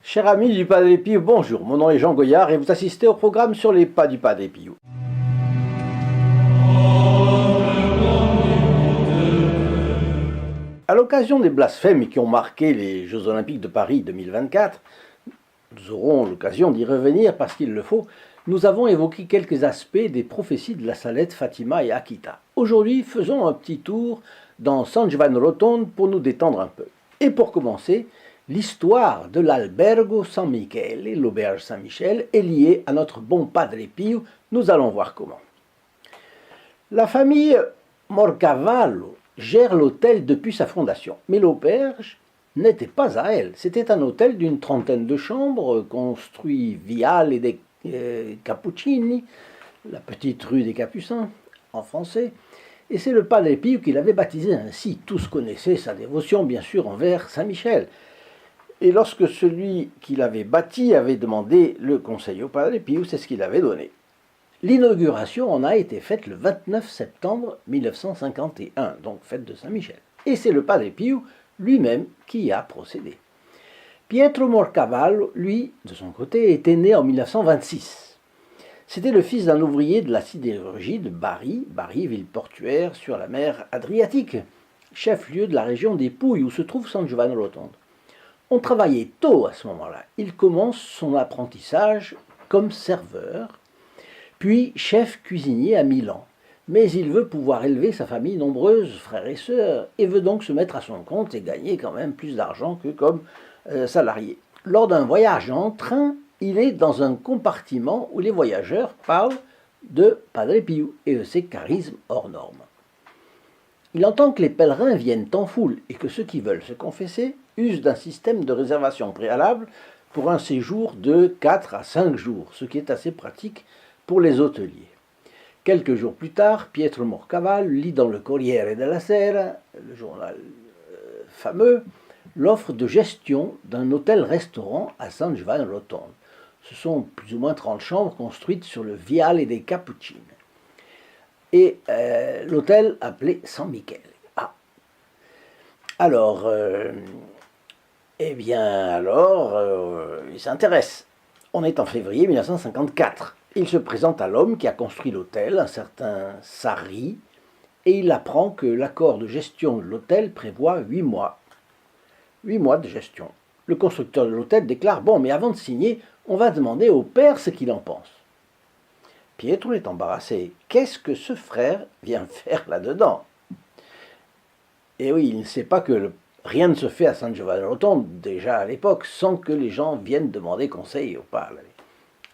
Chers amis du Padre Pio, bonjour, mon nom est Jean Goyard et vous assistez au programme sur les pas du Padre Pio. À l'occasion des blasphèmes qui ont marqué les Jeux Olympiques de Paris 2024, nous aurons l'occasion d'y revenir parce qu'il le faut, nous avons évoqué quelques aspects des prophéties de la Salette, Fatima et Akita. Aujourd'hui, faisons un petit tour dans San Giovanni Rotondo pour nous détendre un peu. Et pour commencer, l'histoire de l'Albergo San Michele, l'auberge Saint-Michel, est liée à notre bon Padre Pio. Nous allons voir comment. La famille Morcavallo gère l'hôtel depuis sa fondation, mais l'auberge n'était pas à elle. C'était un hôtel d'une trentaine de chambres, construit Viale dei Cappuccini, la petite rue des Capucins, en français, et c'est le Padre Pio qui l'avait baptisé ainsi. Tous connaissaient sa dévotion, bien sûr, envers Saint-Michel. Et lorsque celui qui l'avait bâti avait demandé le conseil au Padre Pio, c'est ce qu'il avait donné. L'inauguration en a été faite le 29 septembre 1951, donc fête de Saint-Michel. Et c'est le Padre Pio lui-même qui y a procédé. Pietro Morcavallo, lui, de son côté, était né en 1926. C'était le fils d'un ouvrier de la sidérurgie de Bari, ville portuaire sur la mer Adriatique, chef-lieu de la région des Pouilles où se trouve San Giovanni Rotondo. On travaillait tôt à ce moment-là. Il commence son apprentissage comme serveur, puis chef cuisinier à Milan. Mais il veut pouvoir élever sa famille nombreuse, frères et sœurs, et veut donc se mettre à son compte et gagner quand même plus d'argent que comme salarié. Lors d'un voyage en train, il est dans un compartiment où les voyageurs parlent de Padre Pio et de ses charismes hors normes. Il entend que les pèlerins viennent en foule et que ceux qui veulent se confesser usent d'un système de réservation préalable pour un séjour de 4 à 5 jours, ce qui est assez pratique pour les hôteliers. Quelques jours plus tard, Pietro Morcavallo lit dans le Corriere della Sera, le journal fameux, l'offre de gestion d'un hôtel-restaurant à San Giovanni Rotondo. Ce sont plus ou moins 30 chambres construites sur le Viale dei Cappuccini. Et l'hôtel appelé San Michele. Ah. Alors, il s'intéresse. On est en février 1954. Il se présente à l'homme qui a construit l'hôtel, un certain Sarri, et il apprend que l'accord de gestion de l'hôtel prévoit 8 mois. 8 mois de gestion. Le constructeur de l'hôtel déclare « Bon, mais avant de signer, on va demander au père ce qu'il en pense. » Pietro est embarrassé. Qu'est-ce que ce frère vient faire là-dedans? Et oui, il ne sait pas que rien ne se fait à San Giovanni Rotondo, déjà à l'époque, sans que les gens viennent demander conseil au père.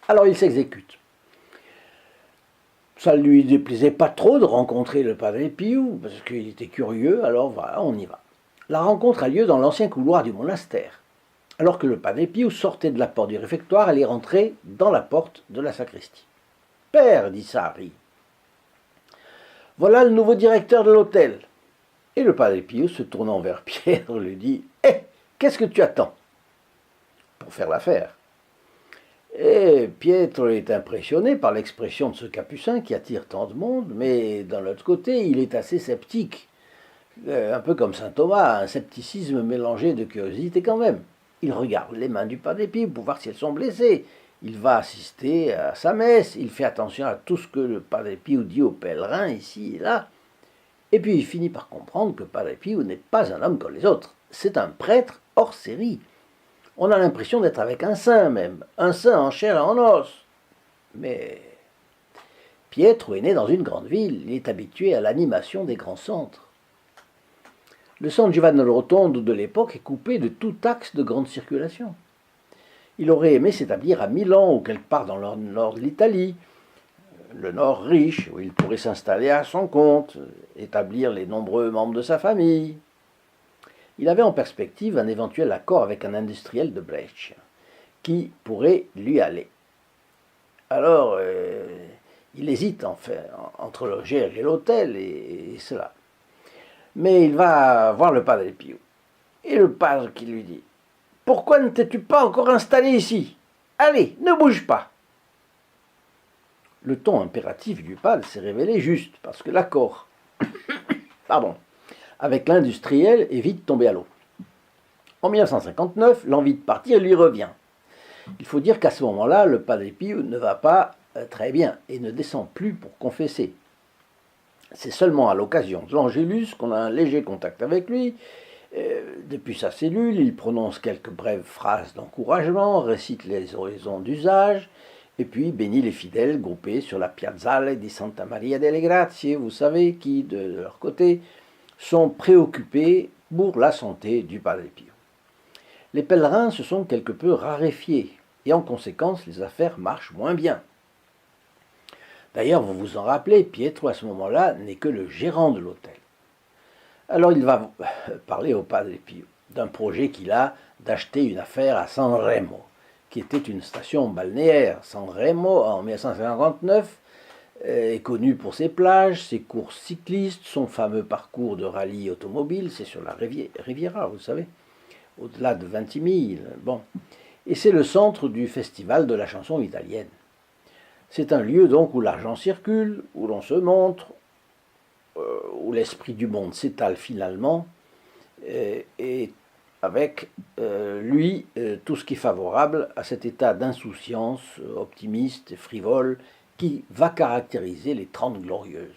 Alors il s'exécute. Ça ne lui déplaisait pas trop de rencontrer le Padre Pio, parce qu'il était curieux, alors voilà, on y va. La rencontre a lieu dans l'ancien couloir du monastère. Alors que le Padre Pio sortait de la porte du réfectoire, elle est rentrée dans la porte de la sacristie. « Père, dit Sarri, voilà le nouveau directeur de l'hôtel. » Et le Padre Pio, se tournant vers Pietro, lui dit « Hé, qu'est-ce que tu attends ?» Pour faire l'affaire. Et Pietro est impressionné par l'expression de ce capucin qui attire tant de monde, mais d'un autre côté, il est assez sceptique. Un peu comme saint Thomas, un scepticisme mélangé de curiosité quand même. Il regarde les mains du Padre Pio pour voir si elles sont blessées. Il va assister à sa messe, il fait attention à tout ce que le Padre Pio dit aux pèlerins ici et là. Et puis il finit par comprendre que Padre Pio n'est pas un homme comme les autres. C'est un prêtre hors série. On a l'impression d'être avec un saint même, un saint en chair et en os. Mais Pietro est né dans une grande ville, il est habitué à l'animation des grands centres. Le San Giovanni Rotondo de l'époque est coupé de tout axe de grande circulation. Il aurait aimé s'établir à Milan ou quelque part dans le nord de l'Italie, le nord riche, où il pourrait s'installer à son compte, établir les nombreux membres de sa famille. Il avait en perspective un éventuel accord avec un industriel de Brescia, qui pourrait lui aller. Alors, il hésite en fait, entre le gérer l'hôtel et cela. Mais il va voir le Padre Pio. Et le padre qui lui dit « Pourquoi ne t'es-tu pas encore installé ici? Allez, ne bouge pas !» Le ton impératif du padre s'est révélé juste, parce que l'accord avec l'industriel est vite tombé à l'eau. En 1959, l'envie de partir lui revient. Il faut dire qu'à ce moment-là, le Padre Pio ne va pas très bien et ne descend plus pour confesser. C'est seulement à l'occasion de l'Angélus qu'on a un léger contact avec lui. Depuis sa cellule, il prononce quelques brèves phrases d'encouragement, récite les oraisons d'usage, et puis bénit les fidèles groupés sur la Piazzale di Santa Maria delle Grazie, vous savez, qui, de leur côté, sont préoccupés pour la santé du Padre Pio. Les pèlerins se sont quelque peu raréfiés, et en conséquence, les affaires marchent moins bien. D'ailleurs, vous vous en rappelez, Pietro, à ce moment-là, n'est que le gérant de l'hôtel. Alors il va parler au Padre Pio d'un projet qu'il a d'acheter une affaire à San Remo, qui était une station balnéaire. San Remo, en 1959, est connu pour ses plages, ses courses cyclistes, son fameux parcours de rallye automobile, c'est sur la Riviera, vous savez, au-delà de 26 000. Bon. Et c'est le centre du festival de la chanson italienne. C'est un lieu donc où l'argent circule, où l'on se montre, où l'esprit du monde s'étale finalement, et avec lui tout ce qui est favorable à cet état d'insouciance optimiste et frivole qui va caractériser les 30 Glorieuses.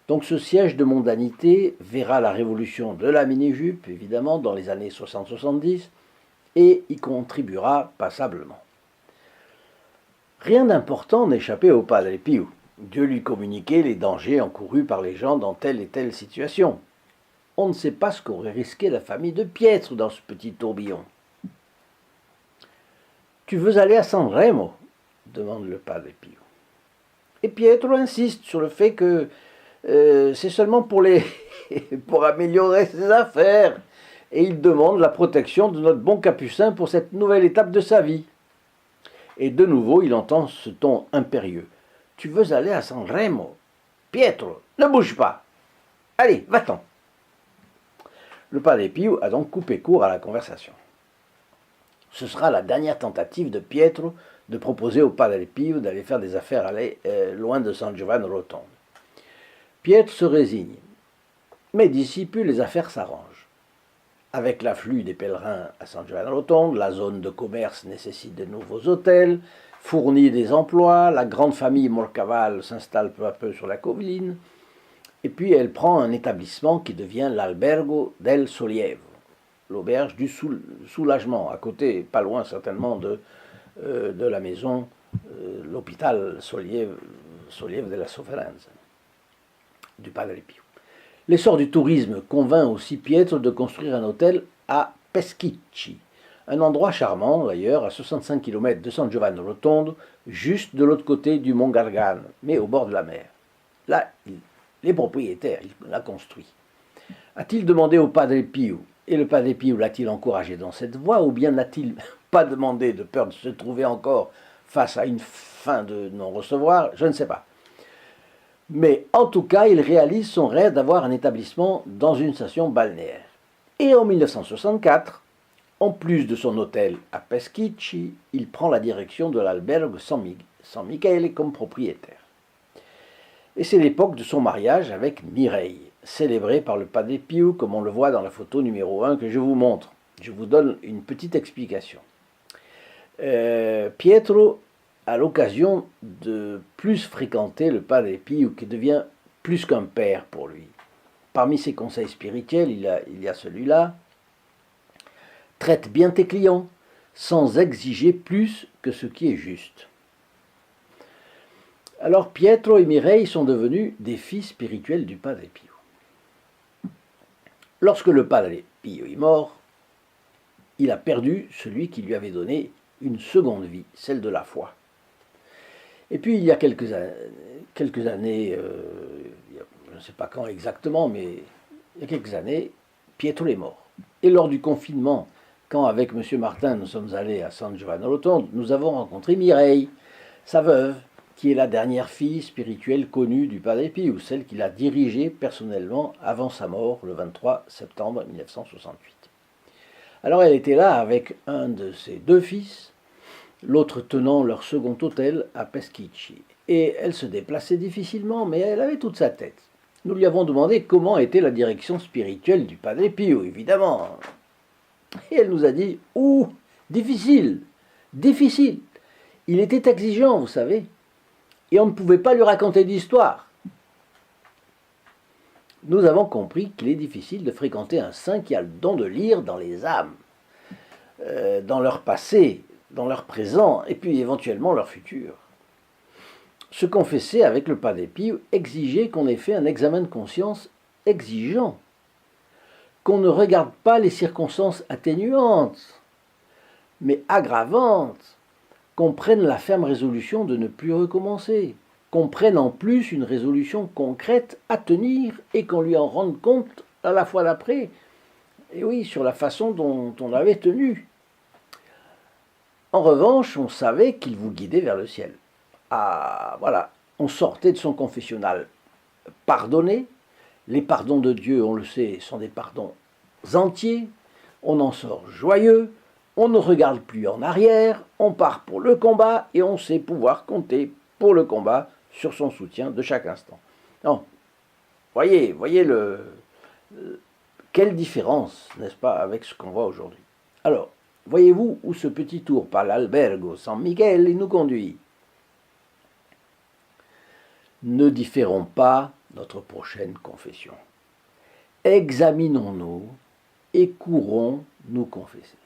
Donc ce siège de mondanité verra la révolution de la mini-jupe, évidemment, dans les années 60-70, et y contribuera passablement. Rien d'important n'échappait au Padre Pio. Dieu lui communiquait les dangers encourus par les gens dans telle et telle situation. On ne sait pas ce qu'aurait risqué la famille de Pietro dans ce petit tourbillon. « Tu veux aller à San Remo ?» demande le Padre Pio. Et Pietro insiste sur le fait que c'est seulement pour améliorer ses affaires, et il demande la protection de notre bon capucin pour cette nouvelle étape de sa vie. Et de nouveau, il entend ce ton impérieux. « Tu veux aller à San Remo ? Pietro, ne bouge pas. Allez, va-t'en. » Le Padre Pio a donc coupé court à la conversation. Ce sera la dernière tentative de Pietro de proposer au Padre Pio d'aller faire des affaires loin de San Giovanni Rotondo. Pietro se résigne, mais d'ici peu les affaires s'arrangent. Avec l'afflux des pèlerins à San Giovanni Rotondo, la zone de commerce nécessite de nouveaux hôtels, fournit des emplois, la grande famille Morcaval s'installe peu à peu sur la colline, et puis elle prend un établissement qui devient l'Albergo del Sollievo, l'auberge du soulagement, à côté, pas loin certainement de la maison, l'hôpital Sollievo della Sofferenza, du Padre Pio. L'essor du tourisme convainc aussi Pietro de construire un hôtel à Peschici, un endroit charmant d'ailleurs, à 65 km de San Giovanni Rotondo, juste de l'autre côté du Mont Gargano, mais au bord de la mer. Là, les propriétaires, il l'a construit. A-t-il demandé au Padre Pio, et le Padre Pio l'a-t-il encouragé dans cette voie, ou bien n'a-t-il pas demandé de peur de se trouver encore face à une fin de non-recevoir? Je ne sais pas. Mais en tout cas, il réalise son rêve d'avoir un établissement dans une station balnéaire. Et en 1964, en plus de son hôtel à Peschici, il prend la direction de l'Albergo San Michele comme propriétaire. Et c'est l'époque de son mariage avec Mireille, célébrée par le Padre Pio, comme on le voit dans la photo numéro 1 que je vous montre. Je vous donne une petite explication. Pietro a l'occasion de plus fréquenter le Padre Pio, qui devient plus qu'un père pour lui. Parmi ses conseils spirituels, il y a celui-là. Traite bien tes clients, sans exiger plus que ce qui est juste. Alors Pietro et Mireille sont devenus des fils spirituels du Padre Pio. Lorsque le Padre Pio est mort, il a perdu celui qui lui avait donné une seconde vie, celle de la foi. Et puis il y a quelques années, je ne sais pas quand exactement, mais il y a quelques années, Pietro est mort. Et lors du confinement, quand avec M. Martin nous sommes allés à San Giovanni Rotondo, nous avons rencontré Mireille, sa veuve, qui est la dernière fille spirituelle connue du Padre Pio, celle qu'il a dirigée personnellement avant sa mort le 23 septembre 1968. Alors elle était là avec un de ses deux fils, l'autre tenant leur second hôtel à Peschici. Et elle se déplaçait difficilement, mais elle avait toute sa tête. Nous lui avons demandé comment était la direction spirituelle du Padre Pio, évidemment. Et elle nous a dit « Ouh, difficile, difficile. Il était exigeant, vous savez, et on ne pouvait pas lui raconter d'histoire. » Nous avons compris qu'il est difficile de fréquenter un saint qui a le don de lire dans les âmes, dans leur passé, dans leur présent, et puis éventuellement leur futur. Se confesser avec le Padre Pio exigeait qu'on ait fait un examen de conscience exigeant, qu'on ne regarde pas les circonstances atténuantes, mais aggravantes, qu'on prenne la ferme résolution de ne plus recommencer, qu'on prenne en plus une résolution concrète à tenir et qu'on lui en rende compte à la fois d'après, et oui, sur la façon dont on avait tenu. En revanche, on savait qu'il vous guidait vers le ciel. Ah, voilà, on sortait de son confessionnal pardonné. Les pardons de Dieu, on le sait, sont des pardons entiers. On en sort joyeux, on ne regarde plus en arrière, on part pour le combat et on sait pouvoir compter pour le combat sur son soutien de chaque instant. Non, voyez quelle différence, n'est-ce pas, avec ce qu'on voit aujourd'hui. Alors, voyez-vous où ce petit tour par l'Albergo San Miguel nous conduit? Ne différons pas notre prochaine confession. Examinons-nous et courons nous confesser.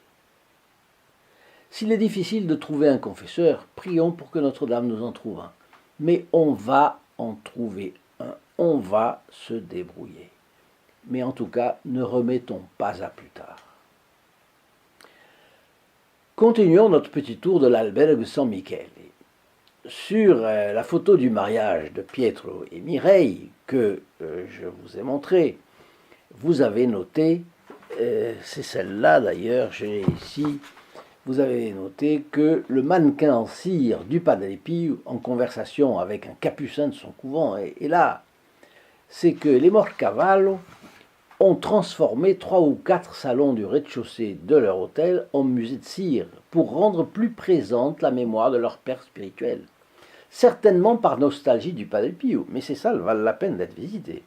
S'il est difficile de trouver un confesseur, prions pour que Notre-Dame nous en trouve un. Mais on va en trouver un, on va se débrouiller. Mais en tout cas, ne remettons pas à plus tard. Continuons notre petit tour de l'Albergo San Michele. Sur la photo du mariage de Pietro et Mireille que je vous ai montré, vous avez noté, c'est celle-là d'ailleurs, j'ai ici, vous avez noté que le mannequin en cire du Padre Pio, en conversation avec un capucin de son couvent, est là. C'est que les Morcavallo ont transformé 3 ou 4 salons du rez-de-chaussée de leur hôtel en musée de cire pour rendre plus présente la mémoire de leur père spirituel. Certainement par nostalgie du Padre Pio, mais ces salles valent la peine d'être visitées.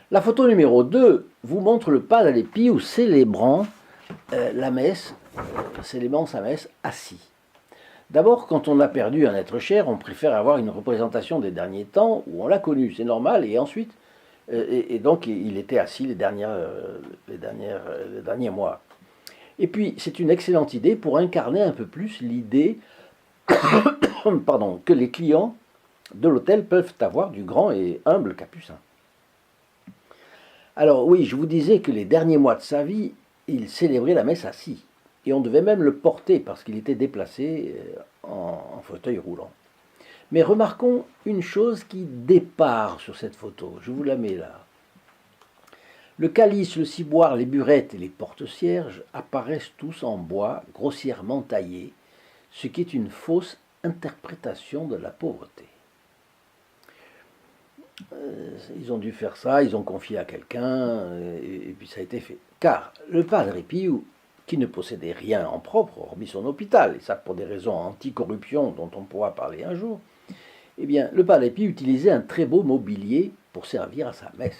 La photo numéro 2 vous montre le Padre Pio célébrant la messe, célébrant sa messe assis. D'abord, quand on a perdu un être cher, on préfère avoir une représentation des derniers temps où on l'a connu, c'est normal, et ensuite, et donc il était assis les derniers mois. Et puis, c'est une excellente idée pour incarner un peu plus l'idée que les clients de l'hôtel peuvent avoir du grand et humble capucin. Alors oui, je vous disais que les derniers mois de sa vie, il célébrait la messe assis. Et on devait même le porter parce qu'il était déplacé en fauteuil roulant. Mais remarquons une chose qui départ sur cette photo. Je vous la mets là. Le calice, le ciboire, les burettes et les porte-cierges apparaissent tous en bois grossièrement taillé, ce qui est une fausse interprétation de la pauvreté. Ils ont dû faire ça, ils ont confié à quelqu'un, et puis ça a été fait. Car le Padre Pio, qui ne possédait rien en propre, hormis son hôpital, et ça pour des raisons anti-corruption dont on pourra parler un jour, eh bien, le Padre Pio utilisait un très beau mobilier pour servir à sa messe,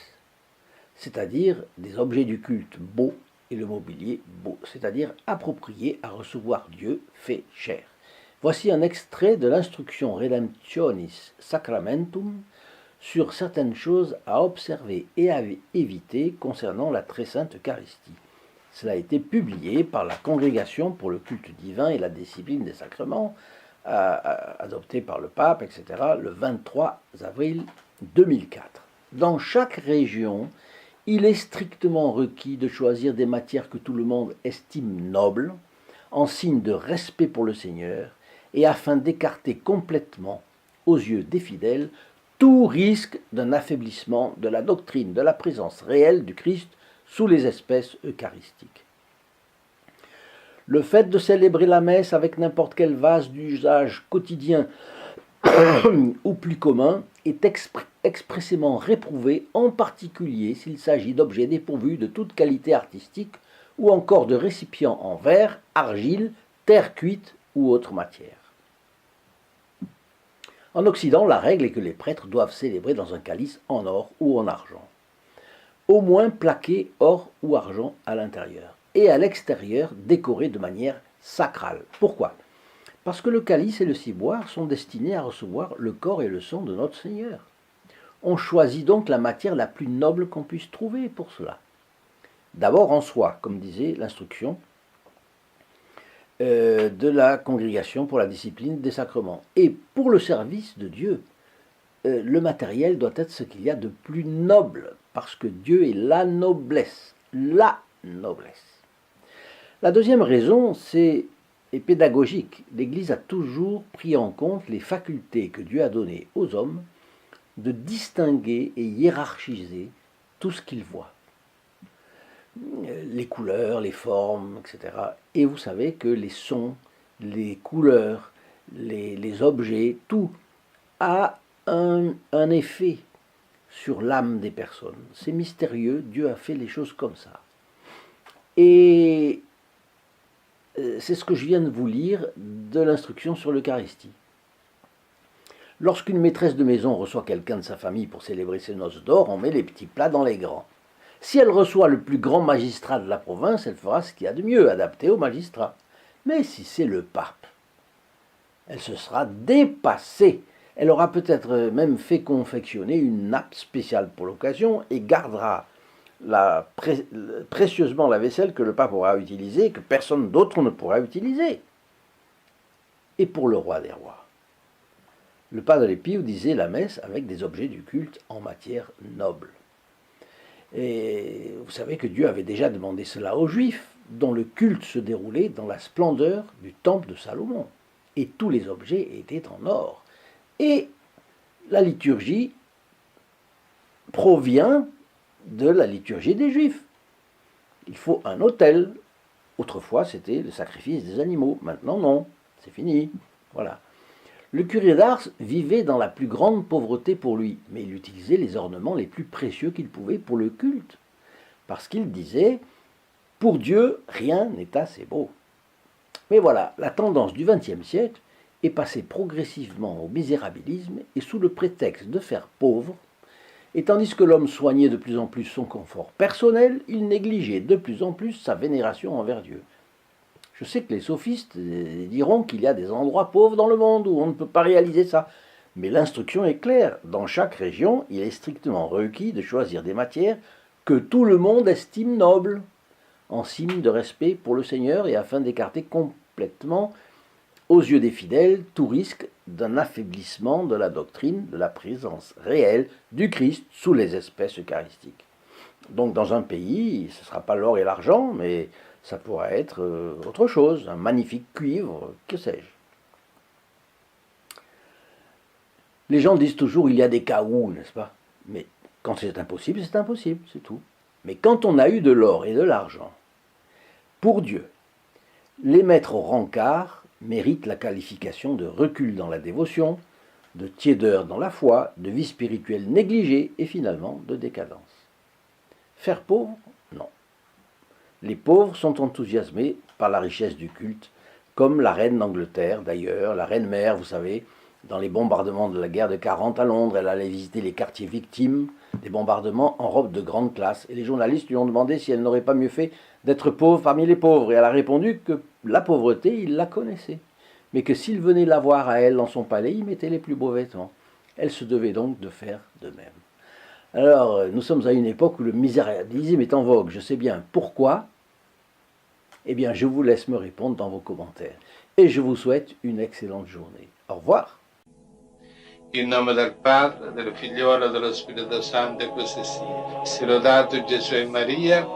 c'est-à-dire des objets du culte beaux et le mobilier beau, c'est-à-dire approprié à recevoir Dieu fait chair. Voici un extrait de l'instruction Redemptionis Sacramentum sur certaines choses à observer et à éviter concernant la très sainte Eucharistie. Cela a été publié par la Congrégation pour le culte divin et la discipline des sacrements, adopté par le pape, etc., le 23 avril 2004. Dans chaque région, il est strictement requis de choisir des matières que tout le monde estime nobles, en signe de respect pour le Seigneur, et afin d'écarter complètement, aux yeux des fidèles, tout risque d'un affaiblissement de la doctrine de la présence réelle du Christ sous les espèces eucharistiques. Le fait de célébrer la messe avec n'importe quel vase d'usage quotidien ou plus commun est expressément réprouvé, en particulier s'il s'agit d'objets dépourvus de toute qualité artistique ou encore de récipients en verre, argile, terre cuite ou autre matière. En Occident, la règle est que les prêtres doivent célébrer dans un calice en or ou en argent, au moins plaqué or ou argent à l'intérieur, et à l'extérieur décoré de manière sacrale. Pourquoi? Parce que le calice et le ciboire sont destinés à recevoir le corps et le sang de notre Seigneur. On choisit donc la matière la plus noble qu'on puisse trouver pour cela. D'abord en soi, comme disait l'instruction de la congrégation pour la discipline des sacrements. Et pour le service de Dieu, le matériel doit être ce qu'il y a de plus noble, parce que Dieu est la noblesse. La noblesse. La deuxième raison, c'est pédagogique. L'Église a toujours pris en compte les facultés que Dieu a données aux hommes de distinguer et hiérarchiser tout ce qu'ils voient. Les couleurs, les formes, etc. Et vous savez que les sons, les couleurs, les objets, tout a un effet sur l'âme des personnes. C'est mystérieux, Dieu a fait les choses comme ça. Et c'est ce que je viens de vous lire de l'instruction sur l'Eucharistie. Lorsqu'une maîtresse de maison reçoit quelqu'un de sa famille pour célébrer ses noces d'or, on met les petits plats dans les grands. Si elle reçoit le plus grand magistrat de la province, elle fera ce qu'il y a de mieux, adapté au magistrat. Mais si c'est le pape, elle se sera dépassée. Elle aura peut-être même fait confectionner une nappe spéciale pour l'occasion et gardera précieusement la vaisselle que le pape aura utilisée et que personne d'autre ne pourra utiliser. Et pour le roi des rois, le Padre Pio disait la messe avec des objets du culte en matière noble. Et vous savez que Dieu avait déjà demandé cela aux Juifs, dont le culte se déroulait dans la splendeur du temple de Salomon. Et tous les objets étaient en or. Et la liturgie provient de la liturgie des Juifs. Il faut un autel. Autrefois, c'était le sacrifice des animaux. Maintenant, non. C'est fini. Voilà. Le curé d'Ars vivait dans la plus grande pauvreté pour lui, mais il utilisait les ornements les plus précieux qu'il pouvait pour le culte. Parce qu'il disait, pour Dieu, rien n'est assez beau. Mais voilà, la tendance du XXe siècle est passée progressivement au misérabilisme et sous le prétexte de faire pauvre, et tandis que l'homme soignait de plus en plus son confort personnel, il négligeait de plus en plus sa vénération envers Dieu. Je sais que les sophistes diront qu'il y a des endroits pauvres dans le monde où on ne peut pas réaliser ça. Mais l'instruction est claire. Dans chaque région, il est strictement requis de choisir des matières que tout le monde estime nobles, en signe de respect pour le Seigneur et afin d'écarter complètement, aux yeux des fidèles, tout risque d'un affaiblissement de la doctrine de la présence réelle du Christ sous les espèces eucharistiques. Donc dans un pays, ce ne sera pas l'or et l'argent, mais ça pourrait être autre chose, un magnifique cuivre, que sais-je. Les gens disent toujours il y a des cas où, n'est-ce pas? Mais quand c'est impossible, c'est tout. Mais quand on a eu de l'or et de l'argent, pour Dieu, les mettre au rencard méritent la qualification de recul dans la dévotion, de tiédeur dans la foi, de vie spirituelle négligée et finalement de décadence. Faire pauvre? Non. Les pauvres sont enthousiasmés par la richesse du culte, comme la reine d'Angleterre d'ailleurs, la reine mère, vous savez, dans les bombardements de la guerre de 40 à Londres, elle allait visiter les quartiers victimes des bombardements en robe de grande classe. Et les journalistes lui ont demandé si elle n'aurait pas mieux fait d'être pauvre parmi les pauvres. Et elle a répondu que la pauvreté, il la connaissait, mais que s'il venait la voir à elle dans son palais, il mettait les plus beaux vêtements. Elle se devait donc de faire de même. Alors, nous sommes à une époque où le misérabilisme est en vogue. Je sais bien pourquoi. Eh bien, je vous laisse me répondre dans vos commentaires. Et je vous souhaite une excellente journée. Au revoir. In nome del Padre, del Figliolo e dello Spirito Santo, e così sia. Sia lodato Gesù e Maria,